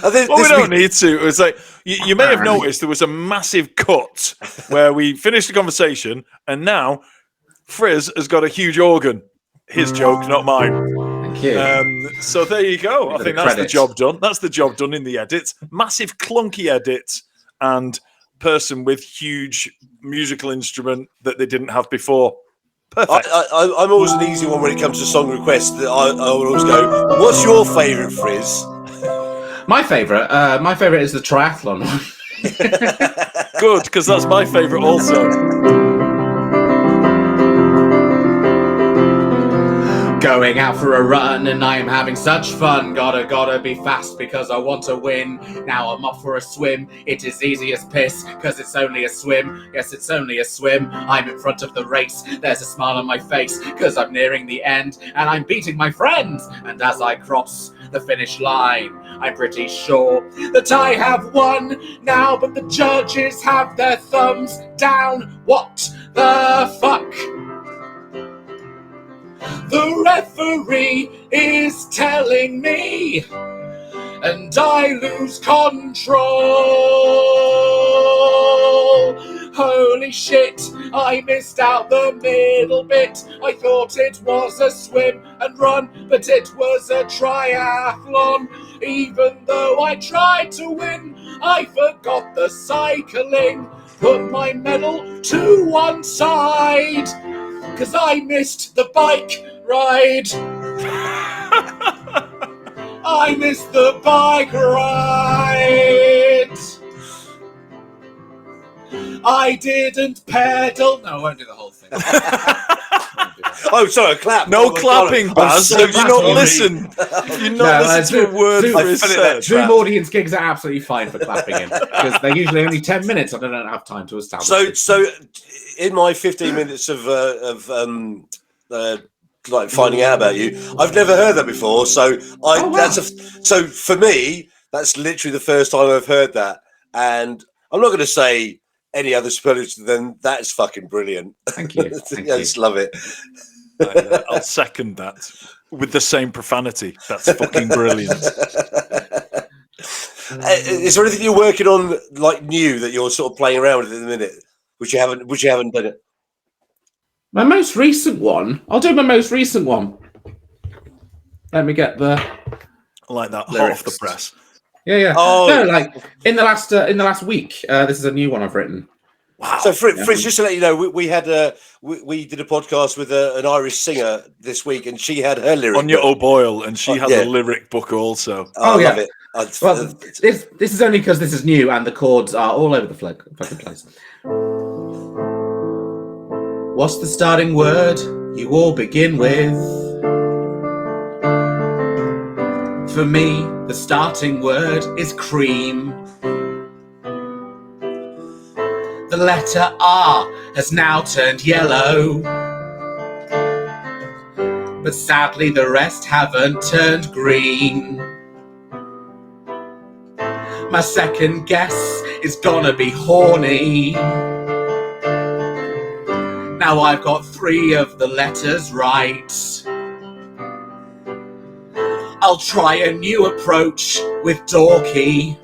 We don't need to. It was like you may have noticed there was a massive cut where we finished the conversation, and now Friz has got a huge organ. His joke, not mine. Thank you. So there you go. I think that's the job done. That's the job done in the edit. Massive clunky edit and person with huge musical instrument that they didn't have before. Perfect. I'm always an easy one when it comes to song requests. I will always go, what's your favourite, Friz? My favourite is the triathlon one. Good, because that's my favourite also. Going out for a run and I am having such fun. Gotta be fast because I want to win. Now I'm off for a swim. It is easy as piss because it's only a swim. Yes, it's only a swim. I'm in front of the race. There's a smile on my face because I'm nearing the end and I'm beating my friends. And as I cross the finish line, I'm pretty sure that I have won now, but the judges have their thumbs down. What the fuck? The referee is telling me, and I lose control. Holy shit, I missed out the middle bit. I thought it was a swim and run, but it was a triathlon. Even though I tried to win, I forgot the cycling. Put my medal to one side, 'cause I missed the bike ride. I missed the bike ride. I didn't pedal. No, I won't do the whole thing. Oh, sorry, clap. No clapping, Baz. Have you not listened? Have you not listened to a word Friz said? Zoom audience gigs are absolutely fine for clapping in because they're usually only 10 minutes. I don't have time to establish. So in my 15 minutes of like finding out about you. I've never heard that before, so so for me, that's literally the first time I've heard that, and I'm not going to say any other superlative than that's fucking brilliant. Thank you. I just love it. I'll second that with the same profanity. That's fucking brilliant. Is there anything you're working on like new that you're sort of playing around with at the minute, which you haven't done it? My most recent one. I'll do my most recent one. Let me get the I like that. lyrics. Hot off the press. Yeah. Oh, no, like in the last week. This is a new one I've written. Wow. So, Friz, just to let you know, we had we did a podcast with an Irish singer this week, and she had her lyric Anya book. O'Boyle, and she has a lyric book also. I love it. Well, this is only because this is new, and the chords are all over the fucking place. What's the starting word you all begin with? For me, the starting word is cream. The letter R has now turned yellow, but sadly the rest haven't turned green. My second guess is gonna be horny. Now I've got 3 of the letters right. I'll try a new approach with dorky,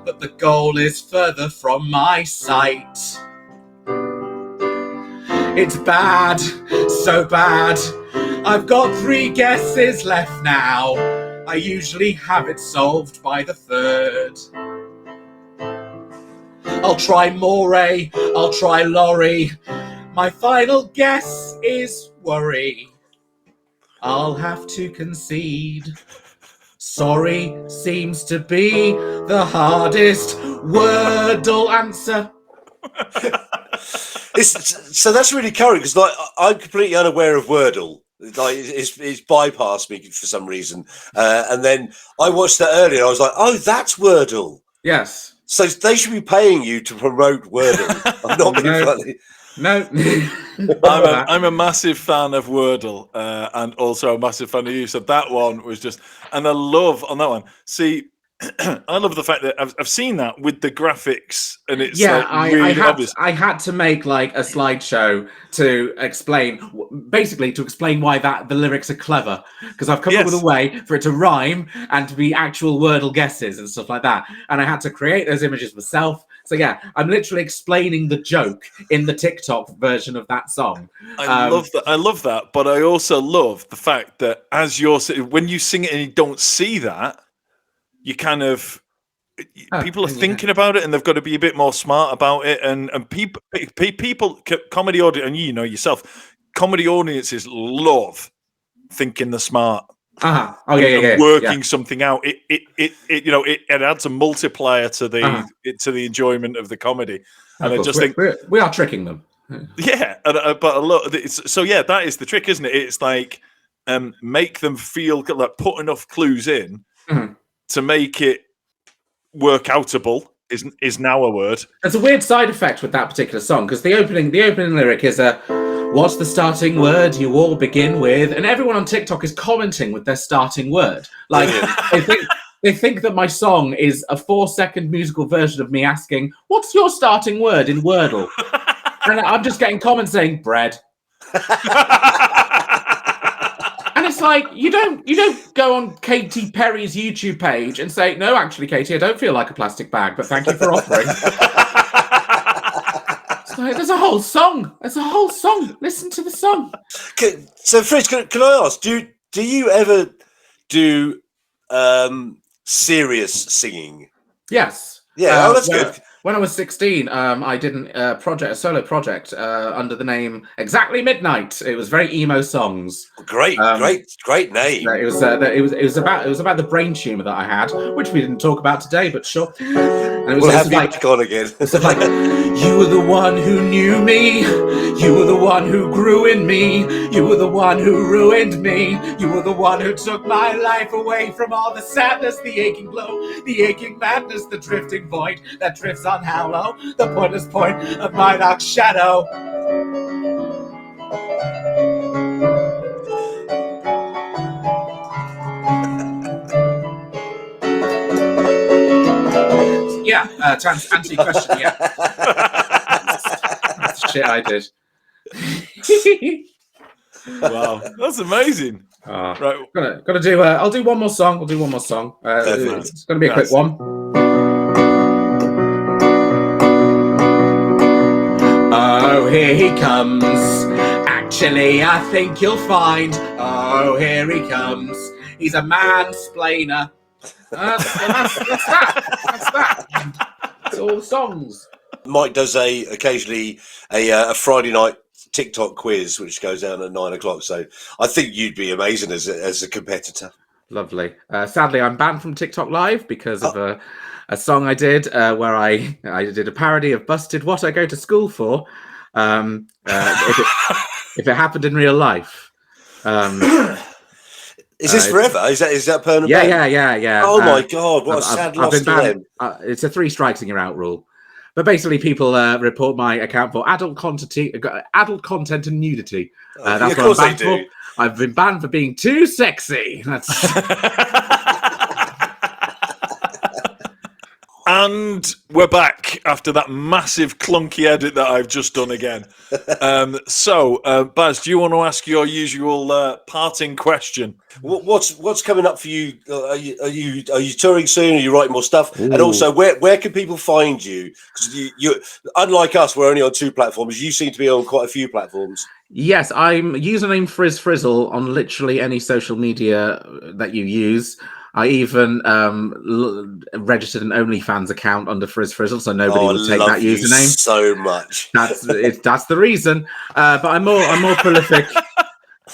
but the goal is further from my sight. It's bad, so bad. I've got 3 guesses left now. I usually have it solved by the 3rd. I'll try Moray, I'll try Laurie. My final guess is worry. I'll have to concede. Sorry seems to be the hardest Wordle answer. So that's really current because like I'm completely unaware of Wordle. Like it's bypassed me for some reason, and then I watched that earlier. I was like, "Oh, that's Wordle." Yes. So they should be paying you to promote Wordle. I'm not being funny. No. I'm a massive fan of Wordle, and also a massive fan of you. So that one was just, and I love on that one. See, I love the fact that I've seen that with the graphics, and it's really obvious. I had to make like a slideshow to explain why the lyrics are clever, because I've come up with a way for it to rhyme and to be actual Wordle guesses and stuff like that, and I had to create those images myself. So yeah, I'm literally explaining the joke in the TikTok version of that song. I love that, but I also love the fact that when you sing it and you don't see that, you kind of people are thinking about it, and they've got to be a bit more smart about it. And people, comedy audience, and you know yourself, comedy audiences love thinking they're smart. Working something out. It adds a multiplier to the enjoyment of the comedy. And I just think we are tricking them. Yeah, but a lot. So yeah, that is the trick, isn't it? It's like make them feel like put enough clues in. Mm-hmm. To make it workoutable is now a word. There's a weird side effect with that particular song because the opening lyric is what's the starting word you all begin with? And everyone on TikTok is commenting with their starting word. Like they think that my song is a 4-second musical version of me asking, "What's your starting word in Wordle?" And I'm just getting comments saying bread. And it's like you don't go on Katy Perry's YouTube page and say, "No, actually, Katy, I don't feel like a plastic bag, but thank you for offering." It's like, there's a whole song. Listen to the song. So, Friz, can I ask? Do you ever do serious singing? Yes. Yeah. That's good. When I was 16, I did a solo project under the name Exactly Midnight. It was very emo songs. Great name. It was about the brain tumor that I had, which we didn't talk about today, but sure. And it was we'll have you gone again. It's like, you were the one who knew me, you were the one who grew in me, you were the one who ruined me, you were the one who took my life away from all the sadness, the aching glow, the aching madness, the drifting void that drifts on hollow, the pointless point of my dark shadow. yeah. To answer your question, yeah. That's the shit I did. Wow, that's amazing. Right, Gotta do. I'll do one more song. We'll do one more song. It's gonna be a quick one. Oh, here he comes. Actually, I think you'll find. Oh, here he comes. He's a mansplainer. That's that. That's all the songs. Mike does occasionally a Friday night TikTok quiz, which goes down at 9 o'clock. So I think you'd be amazing as a competitor. Lovely. Sadly, I'm banned from TikTok Live because of a song I did where I did a parody of "Busted What I Go to School For." If it happened in real life. Is this forever? Is that permanent? Yeah. Oh my God! What a sad loss to them. It's a 3 strikes and you're out rule. But basically, people report my account for adult content and nudity. That's what I'm banned for. I've been banned for being too sexy. And we're back after that massive clunky edit that I've just done again. So, Baz, do you want to ask your usual parting question? What's coming up for you? Are you touring soon? Are you writing more stuff? Ooh. And also, where can people find you? Because you, unlike us, we're only on 2 platforms. You seem to be on quite a few platforms. Yes, I'm username Friz Frizzle on literally any social media that you use. I even registered an OnlyFans account under Friz Frizzle, so nobody will take that username. So much. That's the reason. But I'm more prolific.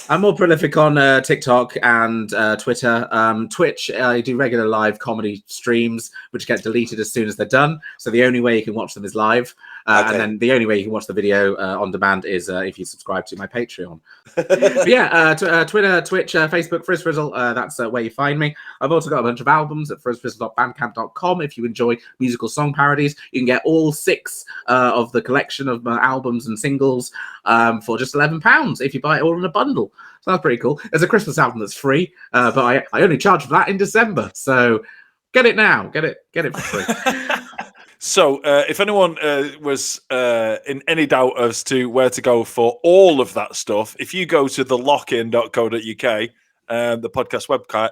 I'm more prolific on TikTok and Twitter. Twitch, I do regular live comedy streams, which get deleted as soon as they're done. So the only way you can watch them is live. And then the only way you can watch the video on demand is if you subscribe to my Patreon. But yeah, Twitter, Twitch, Facebook, Friz Frizzle. That's where you find me. I've also got a bunch of albums at frizzfrizzle.bandcamp.com. If you enjoy musical song parodies, you can get all 6 of the collection of my albums and singles for just £11 if you buy it all in a bundle. So that's pretty cool. There's a Christmas album that's free, but I only charge for that in December. So get it now. Get it for free. So, if anyone was in any doubt as to where to go for all of that stuff, if you go to thelockin.co.uk, the podcast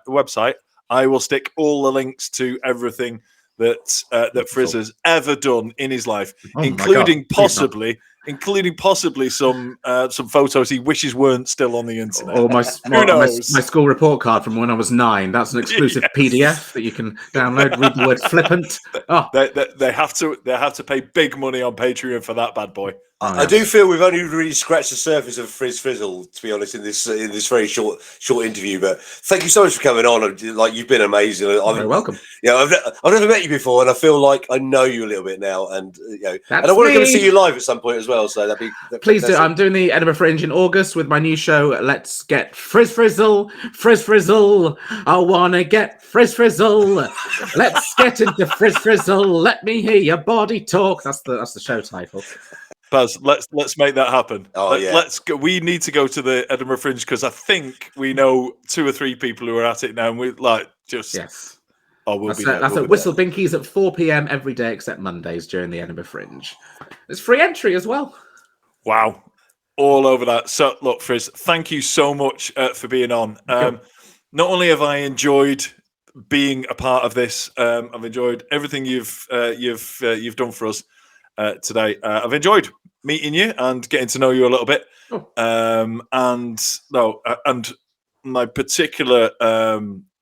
website, I will stick all the links to everything that Friz has ever done in his life, including possibly some photos he wishes weren't still on the internet. Or my school report card from when I was 9. That's an exclusive PDF that you can download. Read the word flippant. Oh, they have to pay big money on Patreon for that bad boy. I do feel we've only really scratched the surface of Friz Frizzle, to be honest, in this very short interview. But thank you so much for coming on. Like, you've been amazing. You're welcome. Yeah, I've never met you before, and I feel like I know you a little bit now. And and I want to come and see you live at some point as well. So please do. I'm doing the Edinburgh Fringe in August with my new show. Let's get Friz Frizzle, Friz Frizzle. I wanna get Friz Frizzle. Let's get into Friz Frizzle. Let me hear your body talk. That's the show title. Baz, let's make that happen. Let's go. We need to go to the Edinburgh Fringe because I think we know 2 or 3 people who are at it now, and we yes. Oh, that's at Whistle Binkies at 4 p.m. every day except Mondays during the Edinburgh Fringe. There's free entry as well. Wow, all over that. So look, Friz, thank you so much for being on. Not only have I enjoyed being a part of this, I've enjoyed everything you've done for us today. I've enjoyed meeting you and getting to know you a little bit. And my particular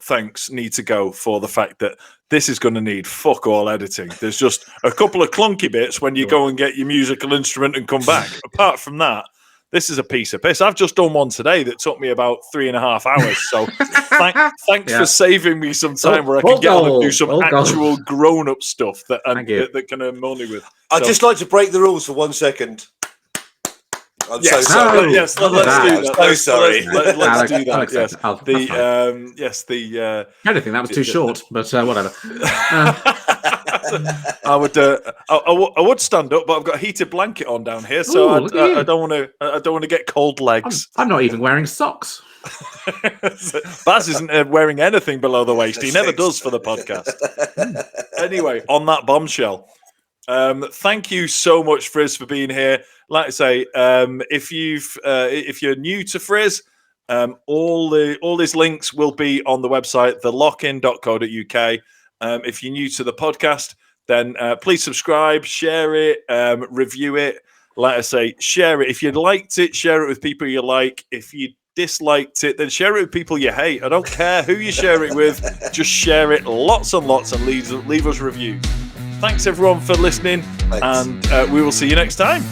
thanks need to go for the fact that this is going to need fuck all editing. There's just a couple of clunky bits when you go and get your musical instrument and come back. Apart from that, this is a piece of piss. I've just done one today that took me about 3.5 hours. So thanks for saving me some time where I can get on and do some actual grown-up stuff that can earn money with. I'd just like to break the rules for 1 second. I'm so sorry. Let's do that. So sorry. Let's do that. Yes. I don't think that was too short, but whatever. I would stand up, but I've got a heated blanket on down here, so I don't want to get cold legs. I'm not even wearing socks. Baz isn't wearing anything below the waist. He never does for the podcast. Anyway, on that bombshell, thank you so much, Friz, for being here. Like I say, if you're new to Friz, all these links will be on the website, thelockin.co.uk. If you're new to the podcast, then please subscribe, share it, review it. Like I say, share it. If you liked it, share it with people you like. If you disliked it, then share it with people you hate. I don't care who you share it with. Just share it lots and lots and leave us reviews. Thanks, everyone, for listening. Thanks. And we will see you next time.